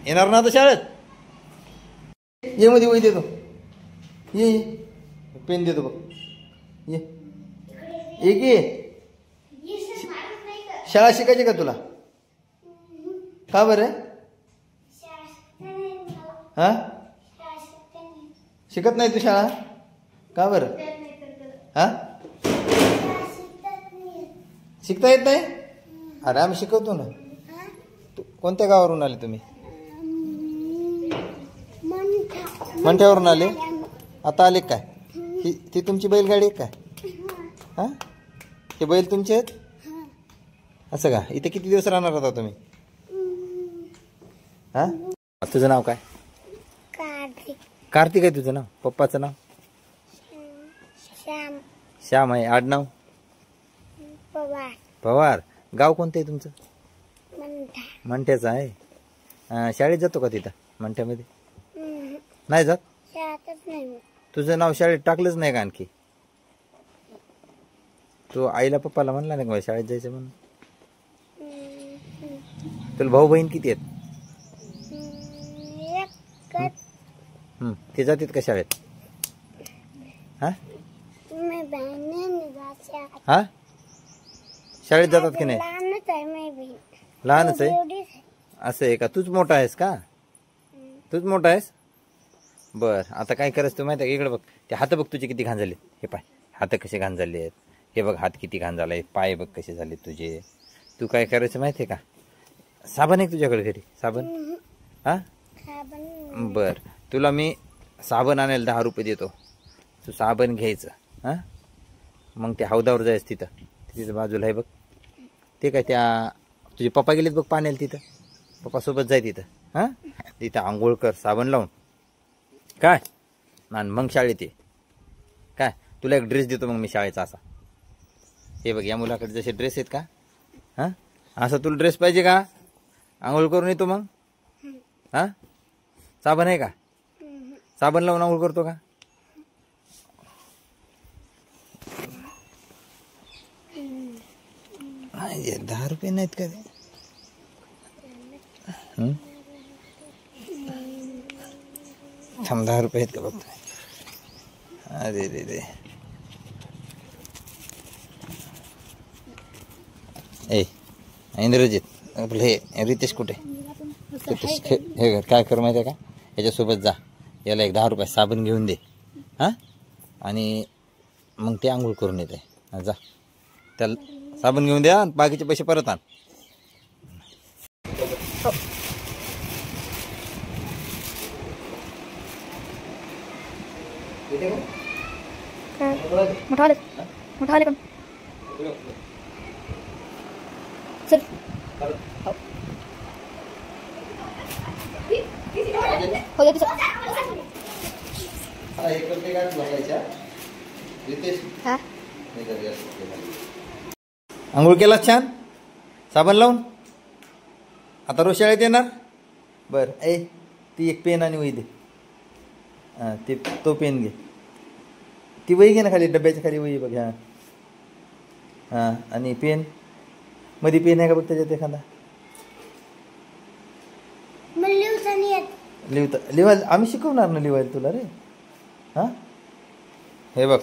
येणार ना आता शाळेत? ये मध्ये वही देतो. ये पेन देतो बघ. ये एक ये. शाळा शिकायची का तुला? का बरं? हा शिकत नाही तू शाळा? का बरं? हा शिकता येत नाही? अरे आम्ही शिकवतो ना. कोणत्या गावावरून आले तुम्ही? मंठ्यावरून आले. आता आले काय? ती तुमची बैलगाडी आहे काय? हा ते बैल तुमचे आहेत? असं का? इथे किती दिवस राहणार होता तुम्ही? हा तुझं नाव काय? कार्तिक आहे तुझं नाव. पप्पाचं नाव? श्याम आहे. आडनाव? पवार. गाव कोणतं आहे तुमचं? मंठ्याचं आहे. शाळेत जातो का तिथं मंठ्यामध्ये? नाही जात. तुझं नाव शाळेत टाकलंच नाही का आणखी? तू आईला पप्पाला म्हणला नाही का शाळेत जायचं म्हणून? तुला भाऊ बहीण किती आहेत? ते जातात का शाळेत? हा हा शाळेत जातात की नाही? लहानच आहे. असं आहे का? तूच मोठा आहेस का? तूच मोठा आहेस. बर आता काय करायचं तू माहिती आहे? इकडे बघ. ते हात बघ तुझे किती घाण झाले. हे पाय हात कसे घाण झाले आहेत. हे बघ हात किती घाण झालाय. पाय बघ कसे झाले तुझे. तू काय करायचं माहिती आहे का? साबण आहे तुझ्याकडे घरी? साबण? हा बर तुला मी साबण आणायला 10 रुपये देतो. तू साबण घ्यायचं. हा मग ते हौदावर जायचं. तिथं बाजूला आहे बघ. ते काय त्या तुझे पप्पा गेलेत बघ पाण्याला. तिथं पप्पासोबत जाय तिथं. हा तिथं आंघोळ कर साबण लावून. काय आणि मग शाळेत ये. काय तुला एक ड्रेस देतो मग मी शाळेचा असा. हे बघ या मुलाकडे जसे ड्रेस आहेत का? हा असा तुला ड्रेस पाहिजे का? आंघोळ करून येतो मग. हा साबण आहे का? साबण लावून आंघोळ करतो का? नाही 10 रुपये नाहीत का ते? थांब 10 रुपये आहेत का बघतो. अरे रे रे ए इंद्रजित आपलं हे रितेश कुठे? रितेश हे काय कर माहिती आहे का? याच्यासोबत जा. याला एक 10 रुपये साबण घेऊन दे. हा आणि मग ते आंघोळ करून येते. जा त्याला साबण घेऊन द्या. बाकीचे पैसे परत आण. मोठा पण चल हो जाते सर. आंघोळ केला छान साबण लावून. आता रोज शाळेत येणार. बर ए ती एक पेन आणि वही दे. हां ते तो पेन घे. ती वही घे ना खाली डब्याच्या खाली वही बघ. हां हां आणि पेन मध्ये पेन आहे का बघ त्याच्यात एखादा? लिवायला आम्ही शिकवणार ना लिवायला तुला रे. हां हे बघ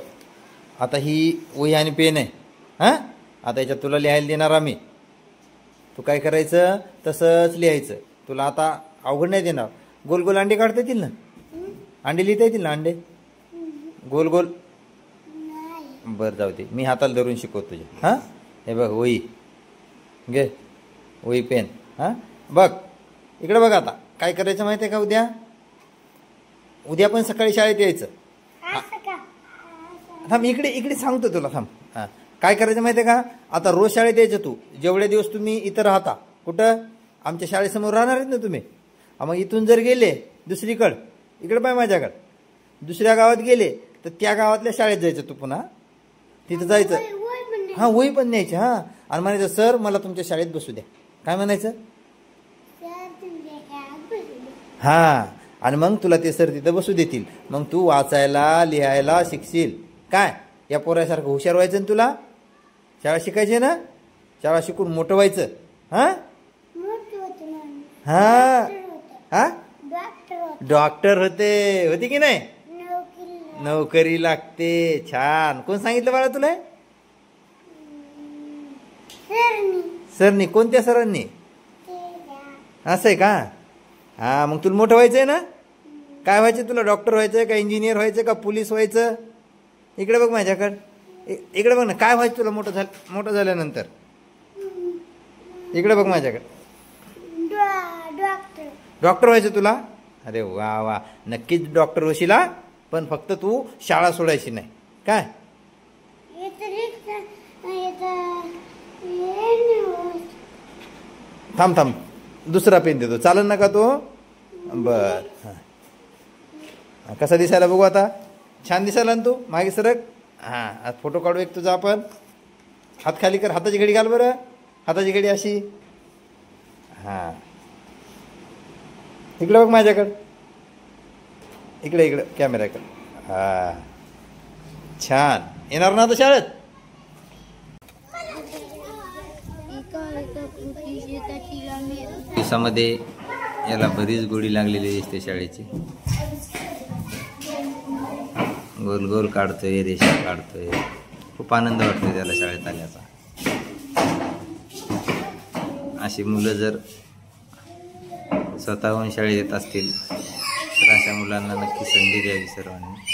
आता ही वही आणि पेन आहे. हां आता याच्यात तुला लिहायला देणार आम्ही. तू काय करायचं तसंच लिहायचं. तुला आता अवघड नाही देणार. गोल गोल अंडे काढता येतील ना? अंडे लिहिता येतील ना? अंडे गोल गोल. बरं जाऊ दे मी हाताला धरून शिकवतो तुझ्या. हां हे बघ वही घे. वही पेन. हां बघ इकडे बघ. आता काय करायचं माहिती आहे का? उद्या पण सकाळी शाळेत यायचं. थांब इकडे इकडे सांगतो तुला. थांब. हां काय करायचं माहिती आहे का? आता रोज शाळेत यायचं तू. जेवढे दिवस तुम्ही इथं राहता. कुठं? आमच्या शाळेसमोर राहणार आहेत ना तुम्ही. मग इथून जर गेले दुसरीकडं इकडे पाय माझ्याकडं दुसऱ्या गावात गेले तर त्या गावातल्या शाळेत जायचं तू. पुन्हा तिथं जायचं. हां वही पण न्यायची. हां आणि म्हणायचं सर मला तुमच्या शाळेत बसू द्या. काय म्हणायचं? हां आणि मग तुला ते सर तिथं बसू देतील. मग तू वाचायला लिहायला शिकशील. काय या पोरासारखं हुशार व्हायचं ना तुला. शाळा शिकायची ना. शाळा शिकून मोठं व्हायचं. हां हां हा डॉक्टर होती की नाही नोकरी लागते छान कोण सांगितलं बाळा तुला सरनी कोणत्या सरांनी असं आहे का हा मग तुला मोठं व्हायचंय ना काय व्हायचं तुला डॉक्टर व्हायचंय का इंजिनियर व्हायचं का पोलीस व्हायचं इकडे बघ माझ्याकडे इकडे बघ ना काय व्हायचं तुला मोठं झाल्यानंतर इकडे बघ माझ्याकडे डॉक्टर व्हायचं तुला अरे वा वा नक्कीच डॉक्टर होशील पण फक्त तू शाळा सोडायची नाही काय थांब थांब दुसरा पेन देतो चालेल ना का तो बर कसा दिसायला बघू आता छान दिसायला ना तू मागे सरक हा आज फोटो काढू एक तुझा आपण हात खाली कर हाताची घडी घाल बरं हाताची घडी अशी हा इकडे बघ माझ्याकडे इकडे कॅमेराकडे हा छान येणार ना आता शाळेत दिवसामध्ये याला बरीच गोडी लागलेली दिसते शाळेची गोल गोल काढतोय रेषा काढतोय खूप आनंद वाटतोय त्याला शाळेत आल्याचा अशी मुलं जर स्वतःहून शाळेत येत असतील तर अशा मुलांना नक्की संधी द्यावी सर्वांनी